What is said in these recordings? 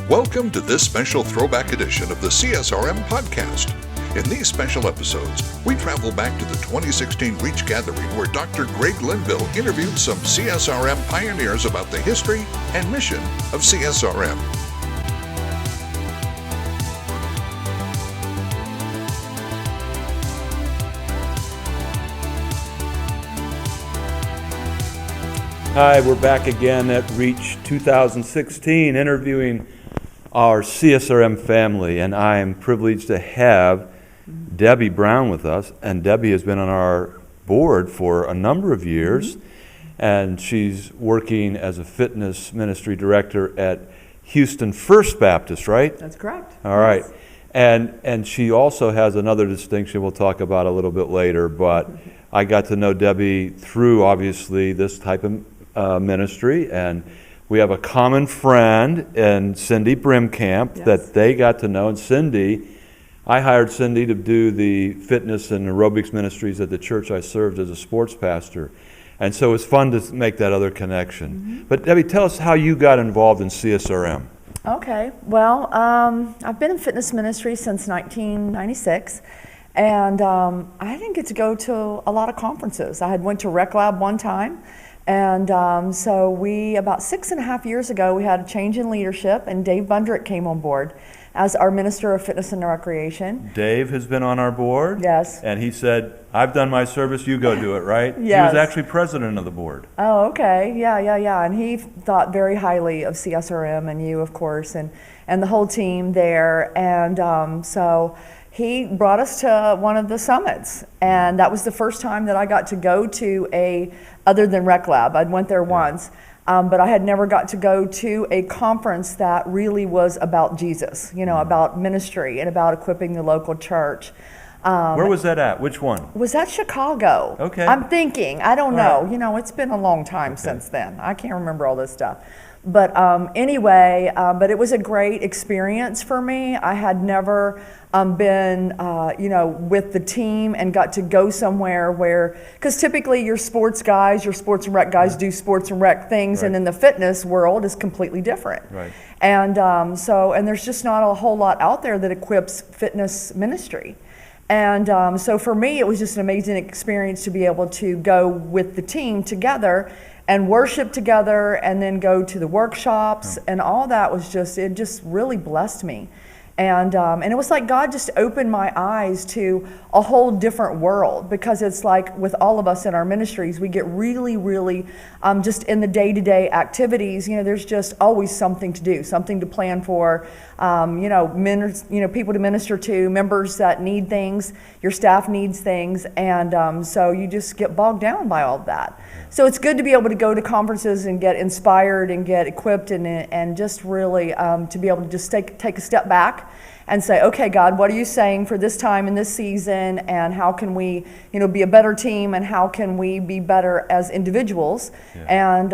Welcome to this special throwback edition of the CSRM podcast. In these special episodes, we travel back to the 2016 Reachgathering where Dr. Greg Linville interviewed some CSRM pioneers about the history and mission of CSRM. Hi, we're back again at Reach 2016 interviewing our CSRM family, and I am privileged to have Debbie Brown with us. And Debbie has been on our board for a number of years, and she's working as a fitness ministry director at Houston First Baptist, right? That's correct. All right. And she also has another distinction we'll talk about a little bit later, but I got to know Debbie through, obviously, this type of ministry, and we have a common friend in Cindy Brimkamp that they got to know. And Cindy, I hired Cindy to do the fitness and aerobics ministries at the church I served as a sports pastor, and so it's fun to make that other connection. But Debbie, tell us how you got involved in CSRM. Okay, well, I've been in fitness ministry since 1996, and I didn't get to go to a lot of conferences. I had went to Rec Lab one time. And so about 6.5 years ago, we had a change in leadership, and Dave Bundrick came on board as our Minister of Fitness and Recreation. Dave has been on our board. Yes. And he said, I've done my service, you go do it, right? Yes. He was actually president of the board. Oh, okay. Yeah. And he thought very highly of CSRM and you, of course, and the whole team there. And so he brought us to one of the summits, and that was the first time that I got to go to other than Rec Lab. I'd went there once, but I had never got to go to a conference that really was about Jesus, about ministry and about equipping the local church. Where was that at? Which one? Was that Chicago? Okay. I'm thinking. I don't know. Right. It's been a long time since then. I can't remember all this stuff. But anyway, but it was a great experience for me. I had never been, with the team and got to go somewhere where, because typically your sports and rec guys do sports and rec things, and in the fitness world is completely different. Right. And and there's just not a whole lot out there that equips fitness ministry. And so for me, it was just an amazing experience to be able to go with the team together and worship together, and then go to the workshops, and all that was it just really blessed me. And it was like God just opened my eyes to a whole different world, because it's like with all of us in our ministries, we get really, really just in the day-to-day activities, there's just always something to do, something to plan for, people to minister to, members that need things, your staff needs things, and so you just get bogged down by all of that. So it's good to be able to go to conferences and get inspired and get equipped and just really to be able to just take a step back and say, okay, God, what are you saying for this time and this season, and how can we, be a better team, and how can we be better as individuals, and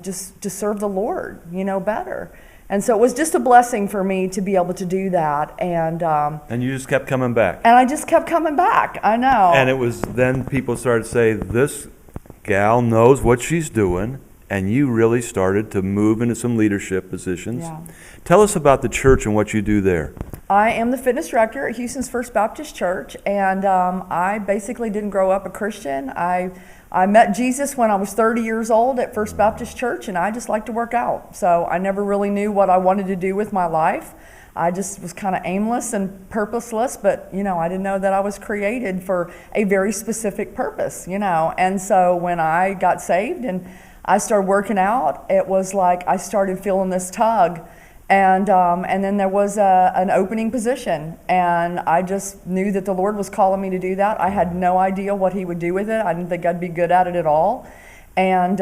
just to serve the Lord, better. And so it was just a blessing for me to be able to do that. And you just kept coming back. And I just kept coming back, I know. And it was then people started to say, this gal knows what she's doing, and you really started to move into some leadership positions. Yeah. Tell us about the church and what you do there. I am the fitness director at Houston's First Baptist Church, and I basically didn't grow up a Christian. I met Jesus when I was 30 years old at First Baptist Church, and I just like to work out. So I never really knew what I wanted to do with my life. I just was kind of aimless and purposeless, but I didn't know that I was created for a very specific purpose, And so when I got saved and I started working out, it was like I started feeling this tug. And then there was an opening position, and I just knew that the Lord was calling me to do that. I had no idea what He would do with it. I didn't think I'd be good at it at all. And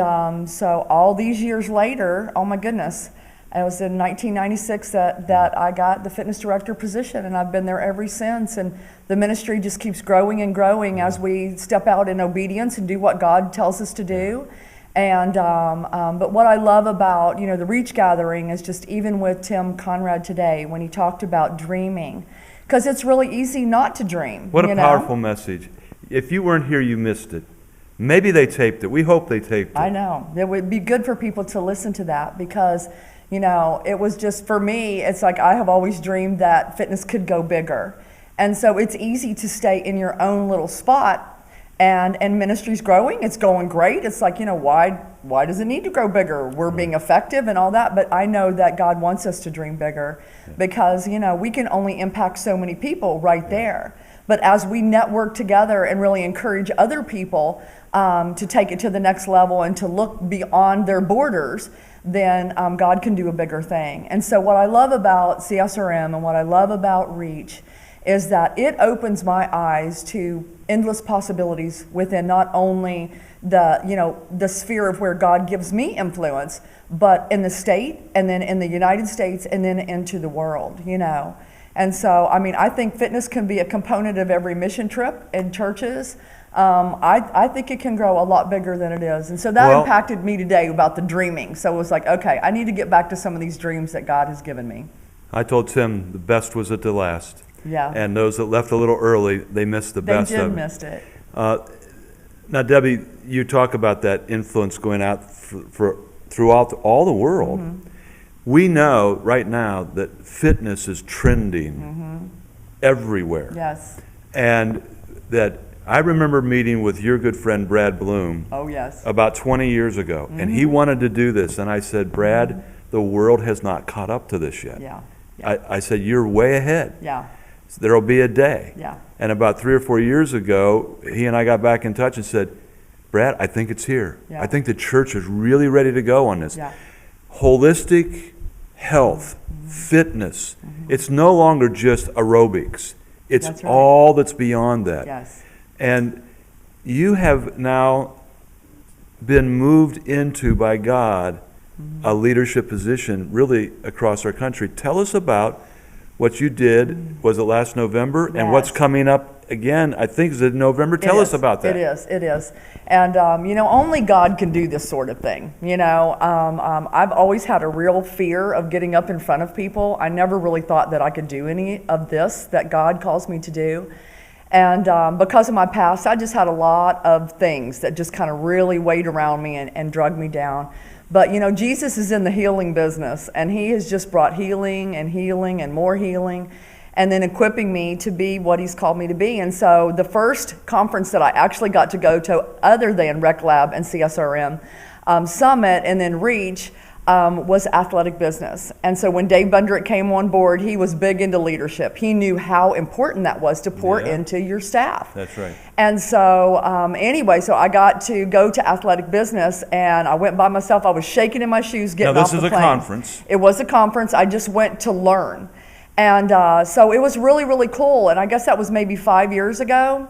so all these years later, oh my goodness, it was in 1996 that I got the fitness director position, and I've been there ever since. And the ministry just keeps growing and growing as we step out in obedience and do what God tells us to do. And but what I love about the Reachgathering is just even with Tim Conrad today when he talked about dreaming, because it's really easy not to dream. What a powerful message! If you weren't here, you missed it. Maybe they taped it. We hope they taped it. I know. It would be good for people to listen to that, because It was just, for me, it's like I have always dreamed that fitness could go bigger. And so it's easy to stay in your own little spot, and ministry's growing, it's going great. It's like, why does it need to grow bigger? We're being effective and all that, but I know that God wants us to dream bigger because, we can only impact so many people right there. But as we network together and really encourage other people to take it to the next level and to look beyond their borders, then God can do a bigger thing. And so what I love about CSRM and what I love about Reach is that it opens my eyes to endless possibilities within not only the sphere of where God gives me influence, but in the state, and then in the United States, and then into the world, And so, I think fitness can be a component of every mission trip in churches. I think it can grow a lot bigger than it is. And so that impacted me today about the dreaming. So it was like, okay, I need to get back to some of these dreams that God has given me. I told Tim the best was at the last. Yeah. And those that left a little early, they missed the best of it. They missed it. Now, Debbie, you talk about that influence going out throughout all the world. Mm-hmm. We know right now that fitness is trending everywhere. Yes. And that I remember meeting with your good friend Brad Bloom. Oh, yes. About 20 years ago. And he wanted to do this. And I said, Brad, the world has not caught up to this yet. Yeah. I said, you're way ahead. Yeah. There'll be a day. Yeah. And about 3 or 4 years ago, he and I got back in touch and said, Brad, I think it's here. Yeah. I think the church is really ready to go on this. Yeah. Holistic health, fitness. It's no longer just aerobics. It's That's right. all that's beyond that. Yes. And you have now been moved into, by God, a leadership position really across our country. Tell us about what you did, was it last November, and what's coming up again, I think is in November. Tell us about that. It is. And, only God can do this sort of thing. I've always had a real fear of getting up in front of people. I never really thought that I could do any of this that God calls me to do. And because of my past, I just had a lot of things that just kind of really weighed around me and drug me down. But, Jesus is in the healing business, and he has just brought healing and more healing, and then equipping me to be what he's called me to be. And so the first conference that I actually got to go to, other than Rec Lab and CSRM Summit and then Reach, was athletic business. And so when Dave Bundrick came on board, he was big into leadership. He knew how important that was to pour into your staff. That's right. And so so I got to go to athletic business, and I went by myself. I was shaking in my shoes getting off the plane. Now this is a conference. It was a conference. I just went to learn. And so it was really, really cool. And I guess that was maybe 5 years ago.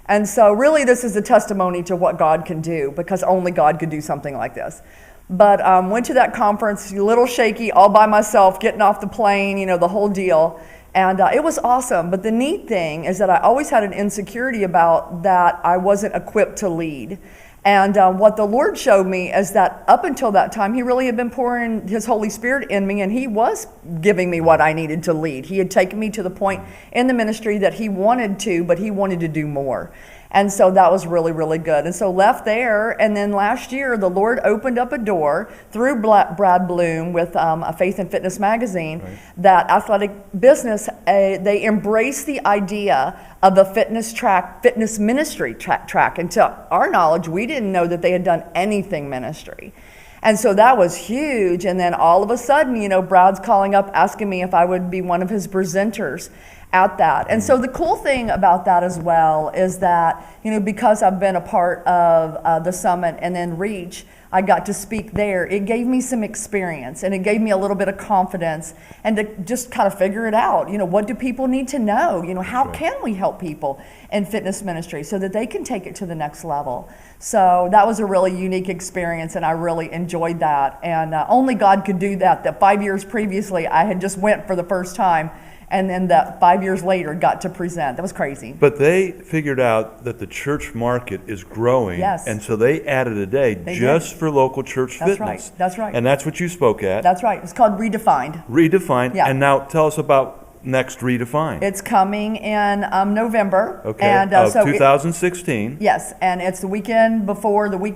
And so really this is a testimony to what God can do, because only God could do something like this. But went to that conference, a little shaky, all by myself, getting off the plane, the whole deal. And it was awesome. But the neat thing is that I always had an insecurity about that I wasn't equipped to lead. And what the Lord showed me is that up until that time, he really had been pouring his Holy Spirit in me, and he was giving me what I needed to lead. He had taken me to the point in the ministry that he wanted to, but he wanted to do more. And so that was really, really good. And so left there, and then last year, the Lord opened up a door through Brad Bloom with a Faith and Fitness magazine, that athletic business, they embraced the idea of a fitness ministry track. And to our knowledge, we didn't know that they had done anything ministry. And so that was huge. And then all of a sudden, Brad's calling up, asking me if I would be one of his presenters at that. And so the cool thing about that as well is that, because I've been a part of the summit and then Reach, I got to speak there. It gave me some experience, and it gave me a little bit of confidence, and to just kind of figure it out. What do people need to know? How can we help people in fitness ministry so that they can take it to the next level? So that was a really unique experience, and I really enjoyed that. And only God could do that. That 5 years previously, I had just went for the first time, and then that 5 years later got to present. That was crazy. But they figured out that the church market is growing. Yes. And so they added a day just for local church fitness. That's right. And that's what you spoke at. That's right. It's called Redefined. Redefined. Yeah. And now tell us about next Redefined. It's coming in November. Okay. And, of 2016. Yes. And it's the week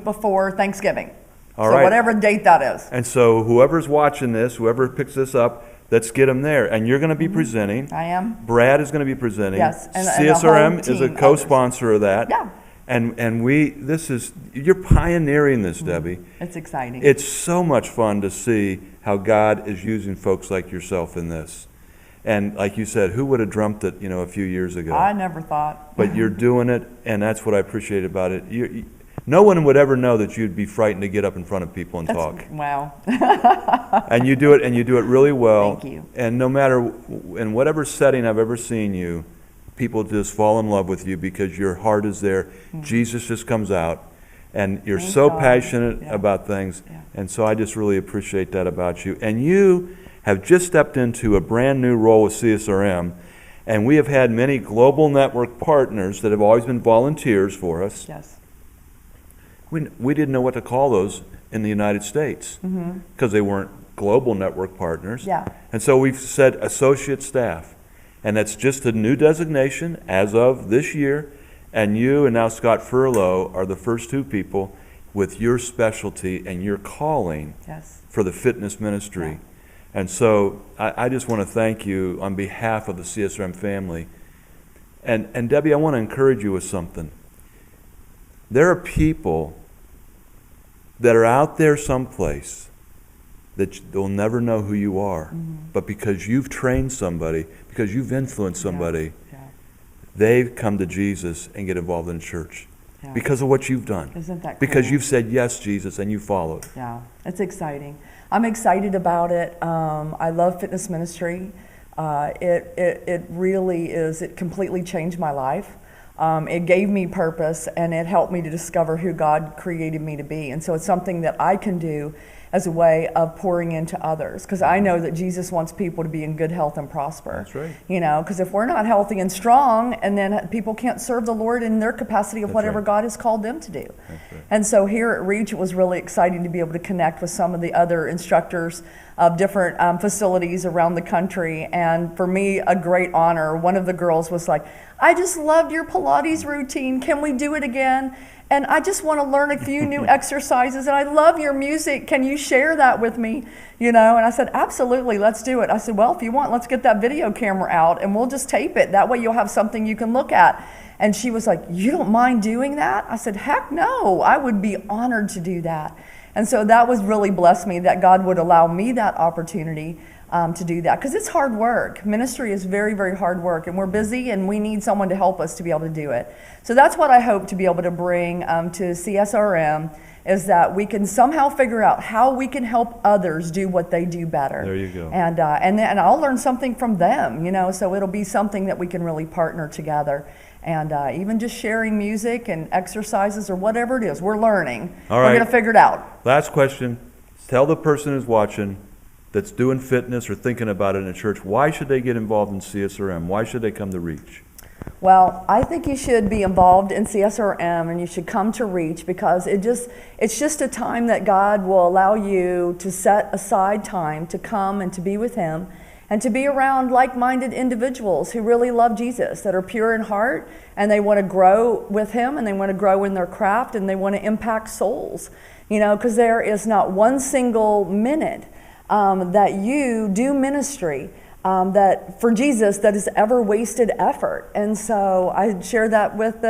before Thanksgiving. All so right. whatever date that is. And so whoever's watching this, whoever picks this up, let's get them there. And you're going to be presenting. I am. Brad is going to be presenting. Yes, and a CSRM whole is a team, co-sponsor of that. Yeah. And you're pioneering this, Debbie. It's exciting. It's so much fun to see how God is using folks like yourself in this. And like you said, who would have dreamt it, a few years ago? I never thought. But you're doing it, and that's what I appreciate about it. No one would ever know that you'd be frightened to get up in front of people and talk. Wow. And you do it really well. Thank you. And no matter, in whatever setting I've ever seen you, people just fall in love with you because your heart is there. Jesus just comes out, and you're Thank so God. passionate Yeah. about things. Yeah. And so I just really appreciate that about you. And you have just stepped into a brand new role with CSRM, and we have had many global network partners that have always been volunteers for us. Yes. We didn't know what to call those in the United States because they weren't global network partners. Yeah. And so we've said associate staff. And that's just a new designation as of this year. And you and now Scott Furlow are the first two people with your specialty and your calling Yes. for the fitness ministry. And so I just want to thank you on behalf of the CSRM family. And Debbie, I want to encourage you with something. There are people that are out there someplace that they'll never know who you are. But because you've trained somebody, because you've influenced somebody, Yeah. they've come to Jesus and get involved in church Yeah. because of what you've done. Isn't that Because cool? you've said, yes, Jesus, and you followed. Yeah, it's exciting. I'm excited about it. I love fitness ministry. It really is. It completely changed my life. It gave me purpose, and it helped me to discover who God created me to be. And so it's something that I can do as a way of pouring into others, because I know that Jesus wants people to be in good health and prosper. That's right. Because if we're not healthy and strong, and then people can't serve the Lord in their capacity of That's whatever right. God has called them to do. That's right. And so here at Reach, it was really exciting to be able to connect with some of the other instructors of different facilities around the country. And for me, a great honor. One of the girls was like, I just loved your Pilates routine. Can we do it again? And I just want to learn a few new exercises. And I love your music. Can you share that with me? And I said, absolutely, let's do it. I said, well, if you want, let's get that video camera out and we'll just tape it. That way you'll have something you can look at. And she was like, you don't mind doing that? I said, heck no, I would be honored to do that. And so that was really blessed me that God would allow me that opportunity to do that, because it's hard work. Ministry is very, very hard work, and we're busy, and we need someone to help us to be able to do it. So that's what I hope to be able to bring to CSRM, is that we can somehow figure out how we can help others do what they do better. There you go. And then I'll learn something from them, so it'll be something that we can really partner together. And even just sharing music and exercises or whatever it is, we're learning. All We're right. going to figure it out. Last question. Tell the person who's watching that's doing fitness or thinking about it in a church, why should they get involved in CSRM? Why should they come to Reach? Well, I think you should be involved in CSRM, and you should come to Reach, because it's just a time that God will allow you to set aside time to come and to be with Him, and to be around like-minded individuals who really love Jesus, that are pure in heart, and they want to grow with Him, and they want to grow in their craft, and they want to impact souls. Because there is not one single minute that you do ministry that for Jesus that is ever wasted effort. And so I share that with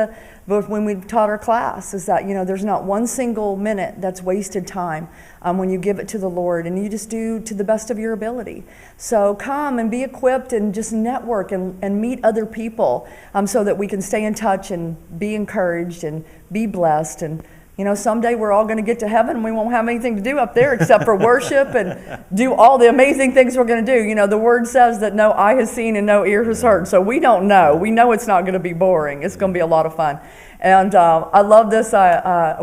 when we taught our class, is that there's not one single minute that's wasted time when you give it to the Lord, and you just do to the best of your ability. So come and be equipped and just network and meet other people, so that we can stay in touch and be encouraged and be blessed. And someday we're all going to get to heaven, and we won't have anything to do up there except for worship and do all the amazing things we're going to do. The Word says that no eye has seen and no ear has heard. So we don't know. We know it's not going to be boring. It's going to be a lot of fun. And I love this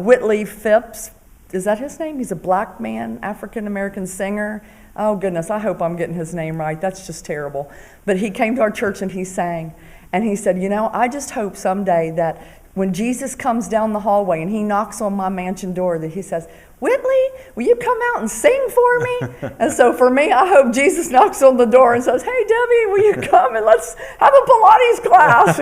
Whitley Phipps. Is that his name? He's a black man, African-American singer. Oh, goodness, I hope I'm getting his name right. That's just terrible. But he came to our church and he sang. And he said, I just hope someday that when Jesus comes down the hallway and He knocks on my mansion door, that He says, Whitley, will you come out and sing for me? And so for me, I hope Jesus knocks on the door and says, hey, Debbie, will you come and let's have a Pilates class?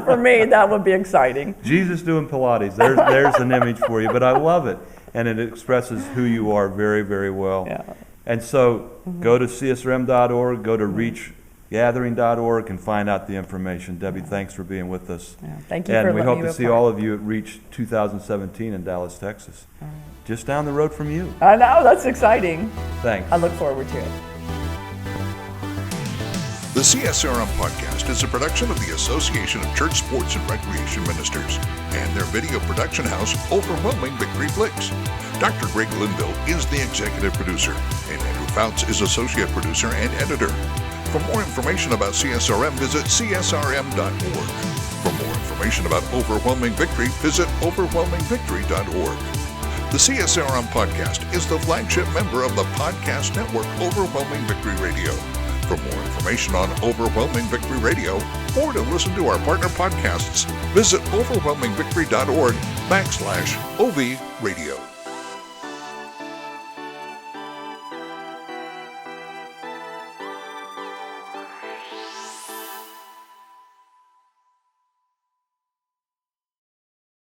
For me, that would be exciting. Jesus doing Pilates. There's an image for you, but I love it. and it expresses who you are very, very well. Yeah. And so go to csrm.org, go to reachgathering.org, and find out the information. Debbie, thanks for being with us. Yeah, thank you and for we letting hope me to be a see part. all of you at Reach 2017 in Dallas, Texas. Just down the road from you. I know, that's exciting. Thanks. I look forward to it. The CSRM podcast is a production of the Association of Church Sports and Recreation Ministers and their video production house, Overwhelming Victory Flix. Dr. Greg Linville is the executive producer, and Andrew Fouts is associate producer and editor. For more information about CSRM, visit csrm.org. For more information about Overwhelming Victory, visit overwhelmingvictory.org. The CSRM podcast is the flagship member of the podcast network Overwhelming Victory Radio. For more information on Overwhelming Victory Radio or to listen to our partner podcasts, visit overwhelmingvictory.org/OV Radio.